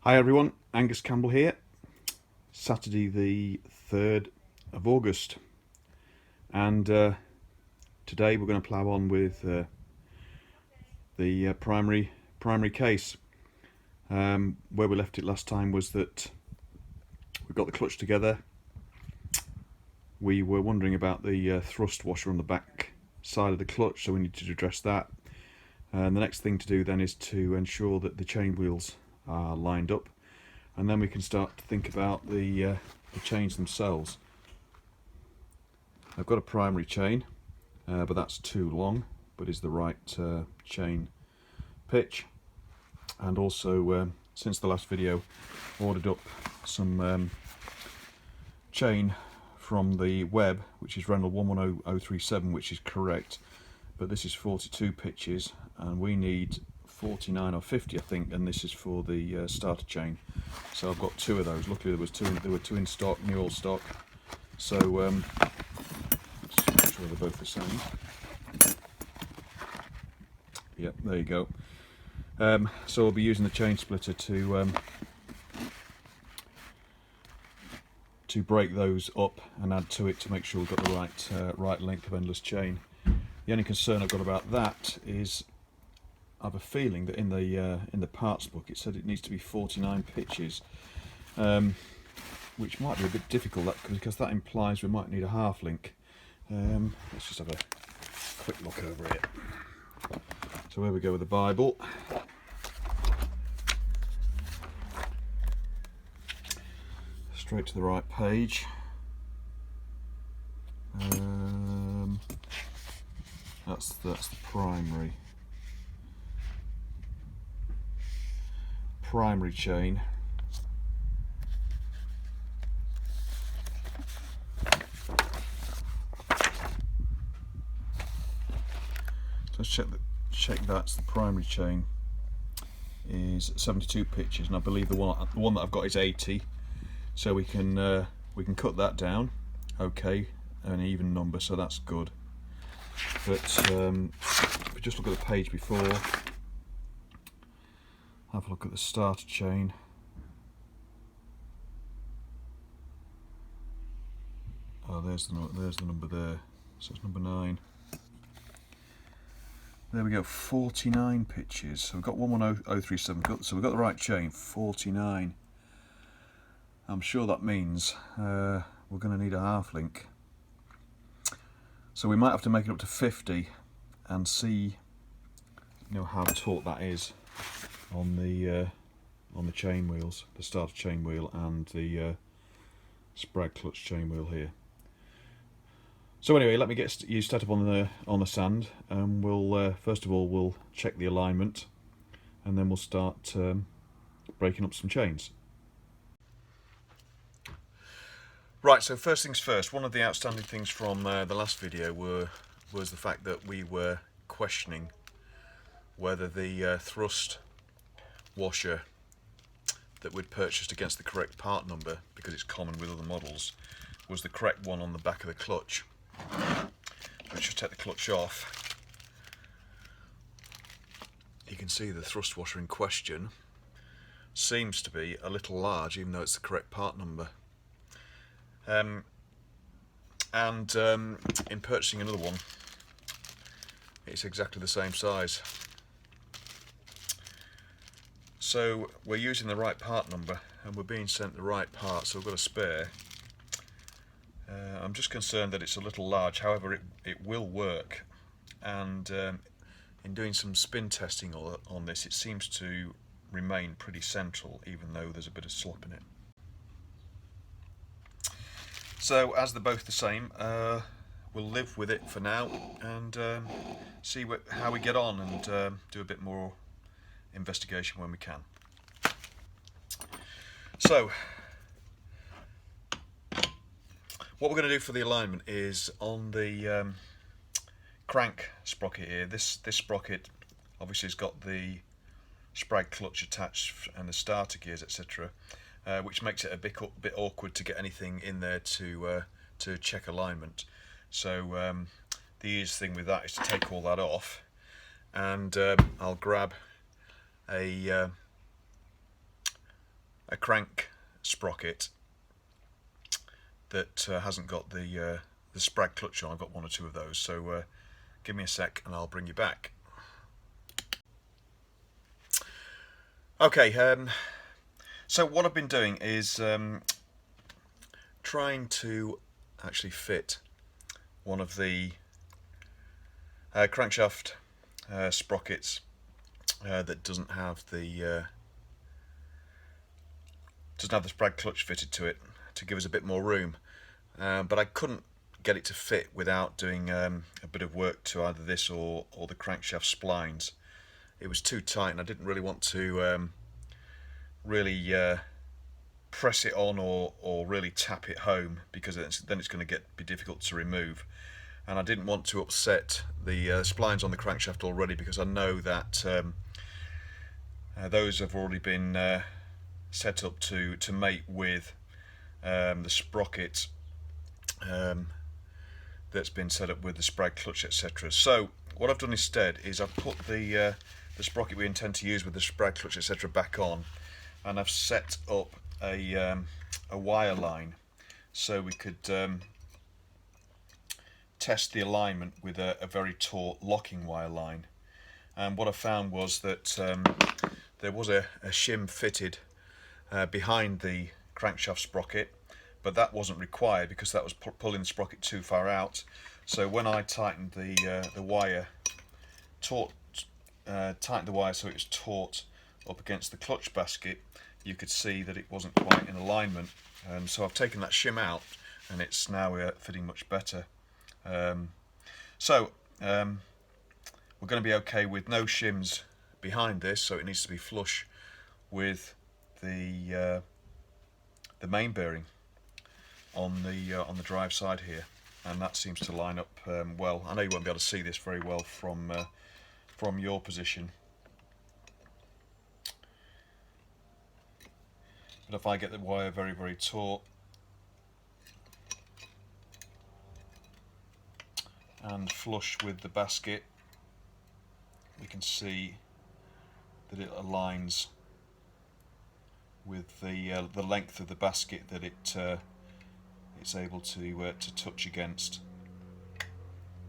Hi everyone, Angus Campbell here. Saturday the 3rd of August, and today we're going to plough on with the primary case. Where we left it last time was that we got the clutch together. We were wondering about the thrust washer on the back side of the clutch, so we need to address that. And the next thing to do then is to ensure that the chain wheels are lined up, and then we can start to think about the chains themselves. I've got a primary chain, but that's too long, but is the right chain pitch. And also, since the last video, ordered up some chain from the web, which is Reynolds 110037, which is correct, but this is 42 pitches and we need 49 or 50 I think, and this is for the starter chain. So I've got two of those. Luckily there were two in stock, new all stock. So let's make sure they're both the same. Yep, there you go. So I'll be using the chain splitter to break those up and add to it to make sure we've got the right length of endless chain. The only concern I've got about that is I have a feeling that in the parts book it said it needs to be 49 pitches, which might be a bit difficult because that implies we might need a half link. Let's just have a quick look over it. So here we go with the Bible. Straight to the right page. That's the primary chain. So let's check that's the primary chain is 72 pitches, and I believe the one that I've got is 80. So we can cut that down. Okay, an even number, so that's good. But if we just look at the page before, have a look at the starter chain. Oh, there's the number there. So it's number 9. There we go, 49 pitches. So we've got 110037. So we've got the right chain, 49. I'm sure that means we're going to need a half link. So we might have to make it up to 50 and see, how taut that is on the chain wheels, the starter chain wheel and the Sprag clutch chain wheel here. So anyway, let me get you set up on the sand, and we'll first of all we'll check the alignment, and then we'll start breaking up some chains. Right, so first things first, one of the outstanding things from the last video was the fact that we were questioning whether the thrust washer that we'd purchased against the correct part number, because it's common with other models, was the correct one on the back of the clutch. Let's just take the clutch off. You can see the thrust washer in question seems to be a little large, even though it's the correct part number. In purchasing another one, it's exactly the same size. So we're using the right part number and we're being sent the right part, so we've got a spare. I'm just concerned that it's a little large, however it will work, and in doing some spin testing on this, it seems to remain pretty central even though there's a bit of slop in it. So as they're both the same, we'll live with it for now and see how we get on, and do a bit more investigation when we can. So what we're going to do for the alignment is on the crank sprocket here. This sprocket obviously has got the Sprag clutch attached and the starter gears, etc., which makes it a bit awkward to get anything in there to check alignment. So the easiest thing with that is to take all that off, and I'll grab a a crank sprocket that hasn't got the sprag clutch on. I've got one or two of those, so give me a sec and I'll bring you back. Okay, so what I've been doing is trying to actually fit one of the crankshaft sprockets that doesn't have the sprag clutch fitted to it, to give us a bit more room, but I couldn't get it to fit without doing a bit of work to either this or the crankshaft splines. It was too tight and I didn't really want to really press it on or really tap it home, because then it's going to be difficult to remove, and I didn't want to upset the splines on the crankshaft already, because I know that those have already been set up to mate with the sprocket that's been set up with the sprag clutch, etc. So what I've done instead is I've put the sprocket we intend to use with the sprag clutch, etc. back on, and I've set up a wire line so we could test the alignment with a very taut locking wire line. And what I found was that there was a shim fitted behind the crankshaft sprocket, but that wasn't required because that was pulling the sprocket too far out. So when I tightened the wire, tightened the wire so it was taut up against the clutch basket, you could see that it wasn't quite in alignment. So I've taken that shim out and it's now fitting much better. We're going to be okay with no shims behind this, so it needs to be flush with the main bearing on the drive side here, and that seems to line up well. I know you won't be able to see this very well from your position, but if I get the wire very, very taut and flush with the basket, we can see that it aligns with the length of the basket that it's able to touch against,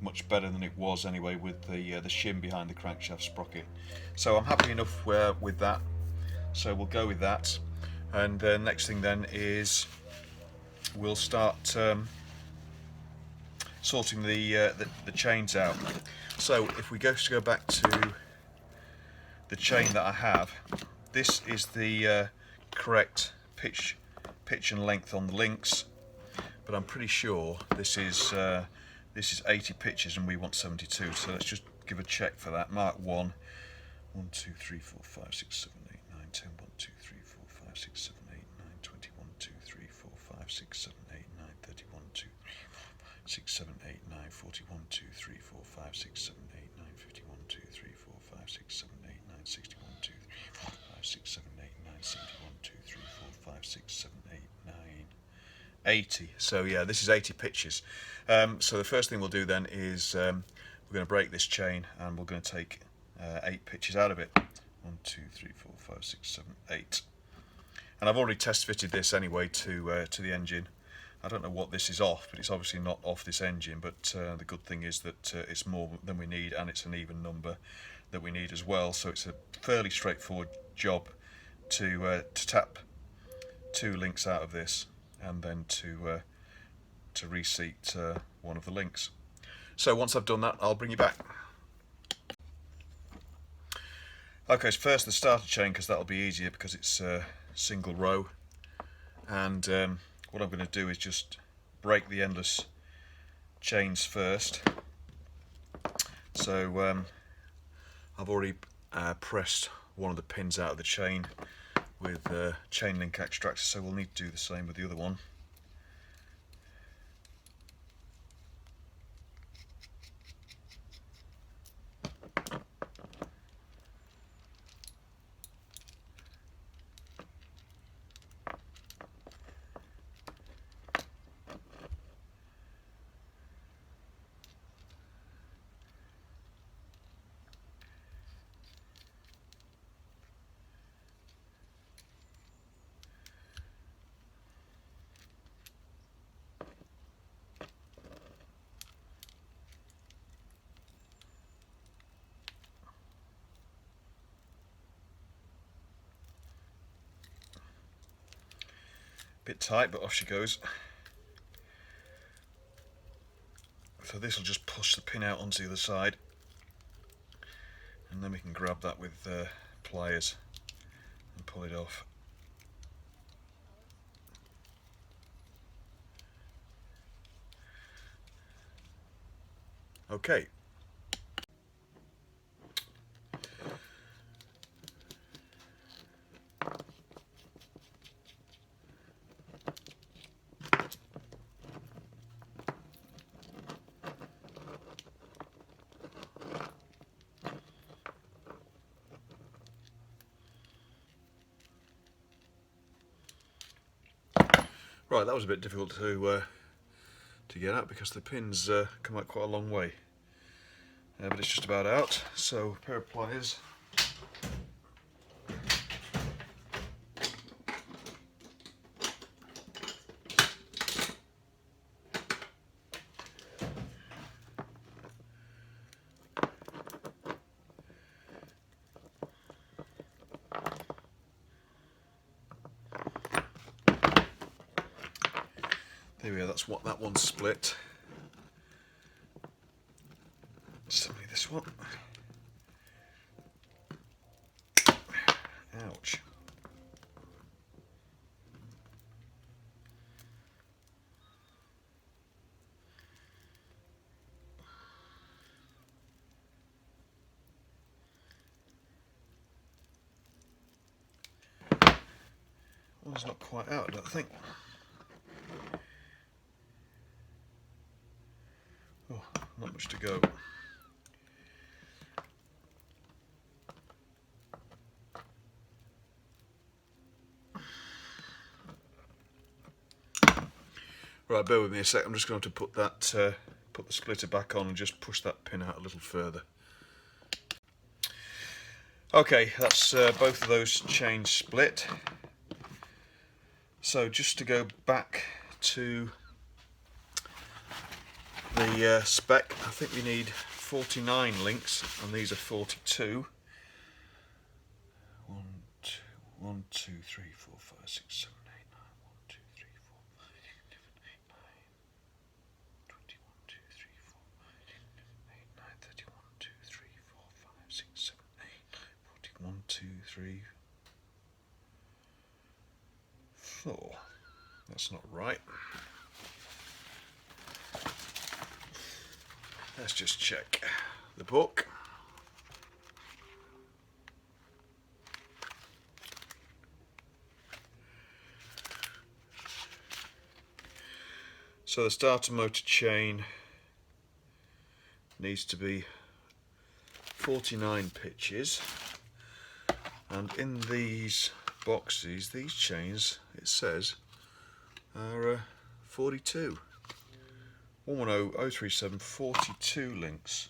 much better than it was anyway with the shim behind the crankshaft sprocket. So I'm happy enough with that, so we'll go with that. And the next thing then is we'll start sorting the chains out. So if we go back to the chain that I have, this is the correct pitch and length on the links, but I'm pretty sure this is 80 pitches and we want 72. So let's just give a check for that. Mark 1, 1, 2, 3, 4, 5, 6, 7, 8, 9, 10, 1, 2, 3, 4, 5, 6, 7, 8, 9, 20, 1, 2, 3, 4, 5, 6, 7, 8, 9, 30, 1, 2, 3, 4, 6, 7, 8, 9, 40, 1, 2, 3, 4, 5, 6, 7, 8, 9, 50, 1, 2, 3, 4, 5, 6, 7, 8, 9, 60, 1, 2, 3, 4, 5, 6, 7, 8, 9, 70, 1, 2, 3, 4, 5, 6, 7, 8, 9, 80. So yeah, this is 80 pitches. So the first thing we'll do then is we're going to break this chain and we're going to take 8 pitches out of it. 1, 2, 3, 4, 5, 6, 7, 8. And I've already test fitted this anyway to the engine. I don't know what this is off, but it's obviously not off this engine, but the good thing is that it's more than we need, and it's an even number that we need as well. So it's a fairly straightforward job to tap 2 links out of this and then to reseat one of the links. So once I've done that, I'll bring you back. Okay, so first the starter chain, because that'll be easier because it's single row, and what I'm going to do is just break the endless chains first. So I've already pressed one of the pins out of the chain with chain link extractor, so we'll need to do the same with the other one. Bit tight, but off she goes. So this will just push the pin out onto the other side, and then we can grab that with pliers and pull it off. Okay. Right, that was a bit difficult to get out because the pins come out quite a long way, but it's just about out. So a pair of pliers. There we go, that's what that one's split. Similarly this one. Ouch. One's not quite out, I don't think. Oh, not much to go. Right, bear with me a sec. I'm just going to put that put the splitter back on and just push that pin out a little further. Okay, that's both of those chains split. So just to go back to the spec, I think we need 49 links, and these are 42. 1, 2, 3, 4, 5, 6, 7, 8, 9. 1, 2, 3, 4, 5, 6, 7, 8, 9. 21, 2, 3, 4, 5, 8, 9, 31, 2, 3, 4, 5, 6, 7, 8, 9, 41, 2, 3, 4. That's not right. Let's just check the book. So the starter motor chain needs to be 49 pitches, and in these boxes, these chains, it says, are 42. 110037, 42 links.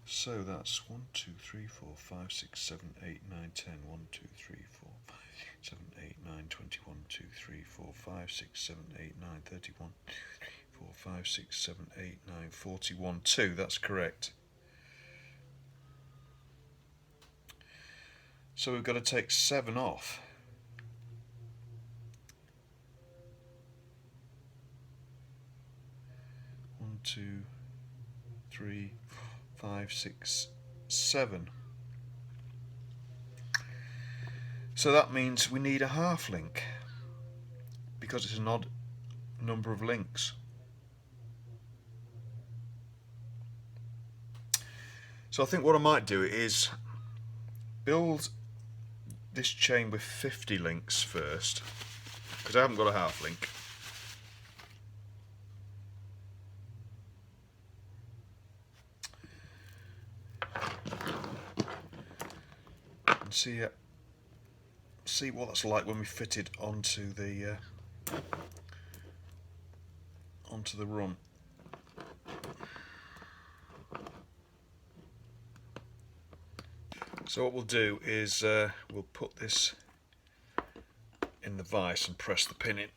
So that's 1, 2, 3, 4, 5, 6, 7, 8, 9, 10. 1, 2, 3, 4, 5, 7, 8, 9, 21, 2, 3, 4, 5, 6, 7, 8, 9, 31, 2, 3, 4, 5, 6, 7, 8, 9, 41, 2. That's correct. So we've got to take 7 off. One, 2, 3, 5, 6, 7. So that means we need a half link because it's an odd number of links. So I think what I might do is build this chain with 50 links first, because I haven't got a half link. And see what that's like when we fit it onto the run. So what we'll do is we'll put this in the vise and press the pin in.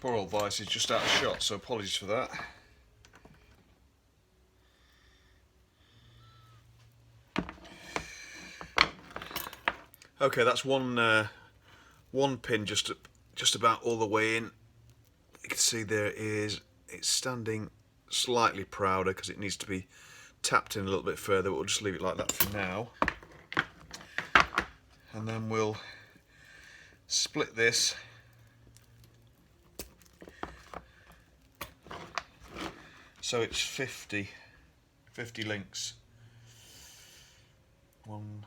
Poor old vice is just out of shot, so apologies for that. Okay, that's one pin just about all the way in. You can see it's standing slightly prouder because it needs to be tapped in a little bit further, but we'll just leave it like that for now. And then we'll split this so it's 50 links. 1,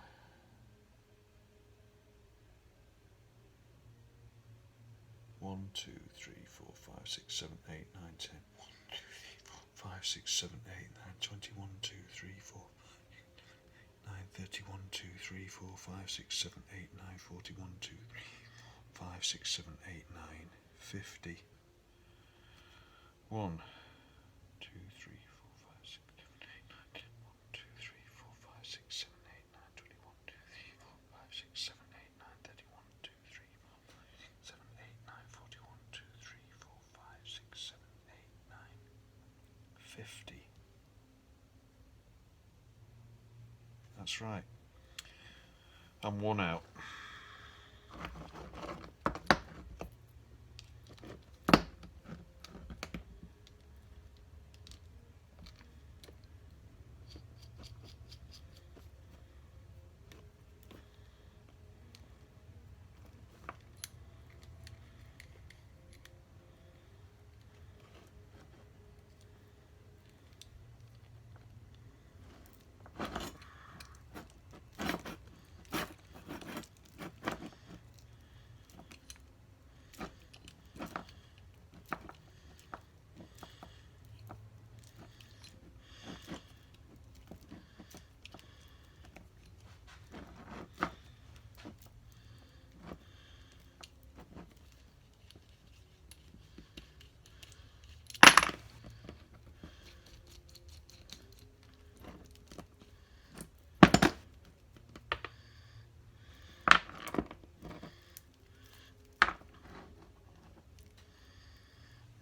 2, 3, 4, 5, 6, 7, 8, 9, 10. 1, 2, 3, 4, 5, 6, 7, 8, 9, 20, 1, 2, 3, 4, 9, 30, 1, 2, 3, 4, 5, 6, 7, 8, 9, 40, 1, 2, 3, 4, 5, 6, 7, 8, 9, 50. 1, 2, 3, 4, 5, 6, 7, 8, 9, 10. 1, 2, 3, 4, 5, 6, 7, 8, 9, 20, 1, 2, 3, 4, 5, 6, 7, 8, 9, 30, 1, 2, 3, 4, 5, 7, 8, 9, 40, 1, 2, 3, 4, 5, 6, 7, 8, 9, 50. That's right. And one out.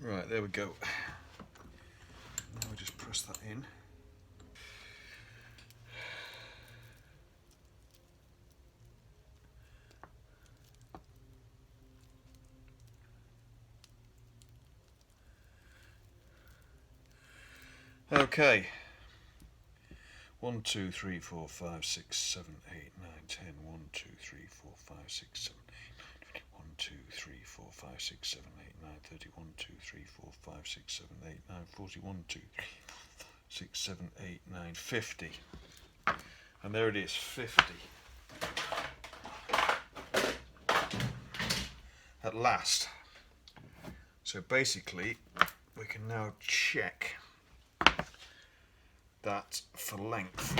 Right, there we go. Now we just press that in. Okay. 1, 2, 3, 4, 5, 6, 7, 8, 9, 10. 1, 2, 3, 4, 5, 6, 7, 8, 9, 1, 2, 3, 4, 5, 6, 7, 8, 9, 30. 1, 2, 3, 4, 5, 6, 7, 8, 9, 40. 1, 2, 3, 4, 6, 7, 8, 9, 50. And there it is, 50. At last. So basically, we can now check that for length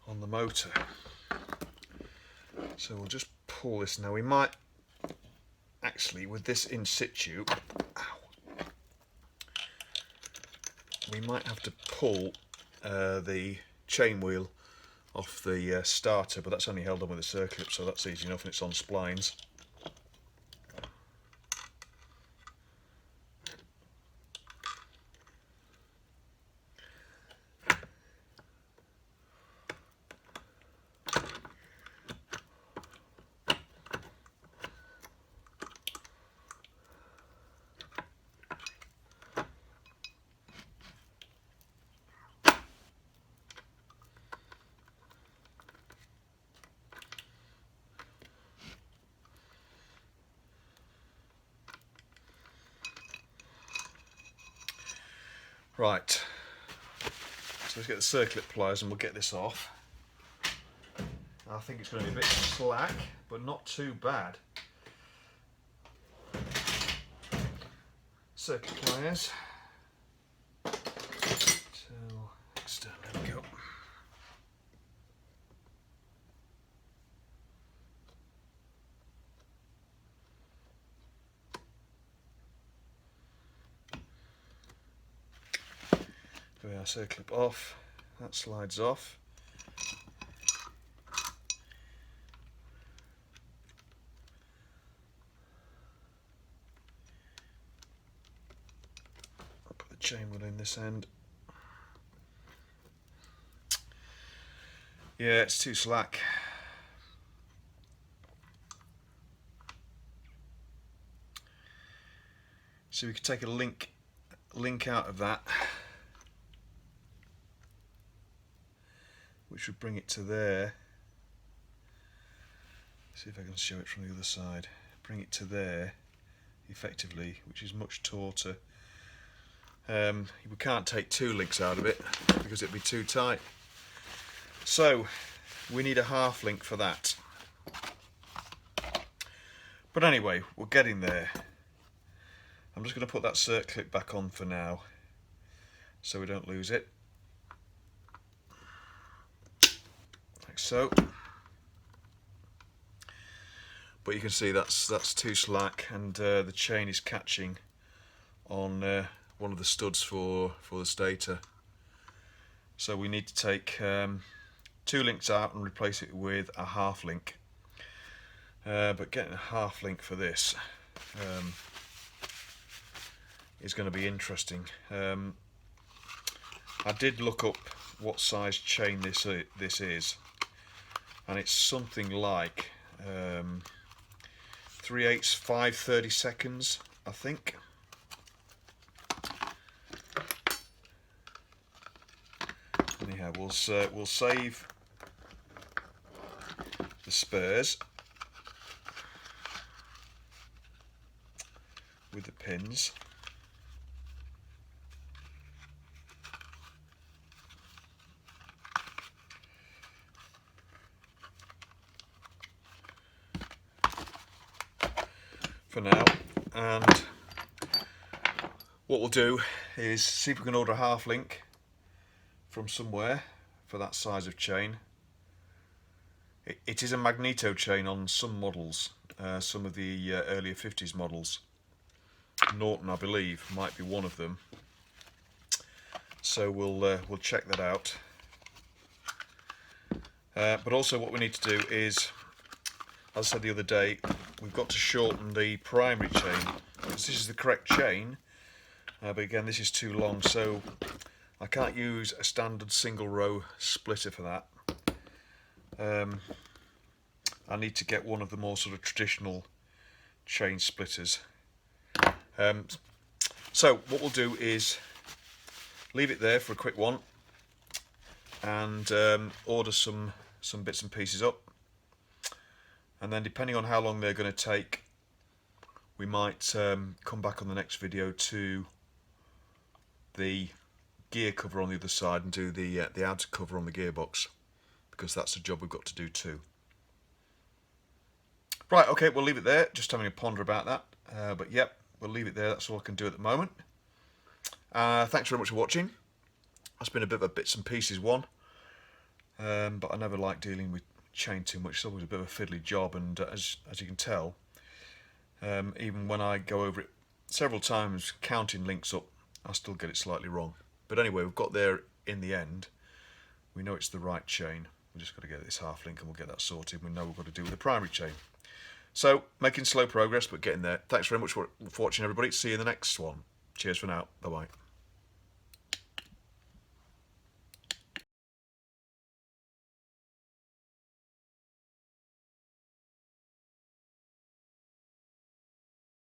on the motor. So we'll just pull this now. We might actually, with this in situ, we might have to pull the chain wheel off the starter, but that's only held on with a circlip, so that's easy enough, and it's on splines. Right, so let's get the circlip pliers and we'll get this off. I think it's going to be a bit slack, but not too bad. Circuit pliers. So, external, there we go. There we are, circlip off. That slides off. chain wheel in this end. Yeah, it's too slack. So we could take a link out of that, which would bring it to there. See if I can show it from the other side. Bring it to there, effectively, which is much tauter. We can't take 2 links out of it because it'd be too tight. So we need a half link for that. But anyway, we're getting there. I'm just going to put that cert clip back on for now so we don't lose it. Like so. But you can see that's too slack, and the chain is catching on one of the studs for the stator. So we need to take 2 links out and replace it with a half link. But getting a half link for this is going to be interesting. I did look up what size chain this is, and it's something like 3/8 5/30 seconds, I think. Anyhow, we'll save the spurs with the pins. For now, and what we'll do is see if we can order a half link from somewhere for that size of chain. It is a magneto chain on some models, some of the earlier 50s models. Norton, I believe, might be one of them. So we'll check that out. But also what we need to do is, as I said the other day, we've got to shorten the primary chain, because this is the correct chain, but again this is too long, so I can't use a standard single row splitter for that. I need to get one of the more sort of traditional chain splitters. So what we'll do is leave it there for a quick one, and order some bits and pieces up, and then depending on how long they're going to take, we might come back on the next video to the gear cover on the other side and do the outer cover on the gearbox, because that's a job we've got to do too. Right, okay, we'll leave it there, just having a ponder about that, but yep, we'll leave it there. That's all I can do at the moment. Thanks very much for watching. That's been a bit of a bits and pieces one, but I never like dealing with chain too much. It's always a bit of a fiddly job, and as you can tell, even when I go over it several times counting links up, I still get it slightly wrong. But anyway, we've got there in the end. We know it's the right chain. We've just got to get this half link and we'll get that sorted. We know we've got to do with the primary chain. So, making slow progress, but getting there. Thanks very much for watching, everybody. See you in the next one. Cheers for now. Bye-bye.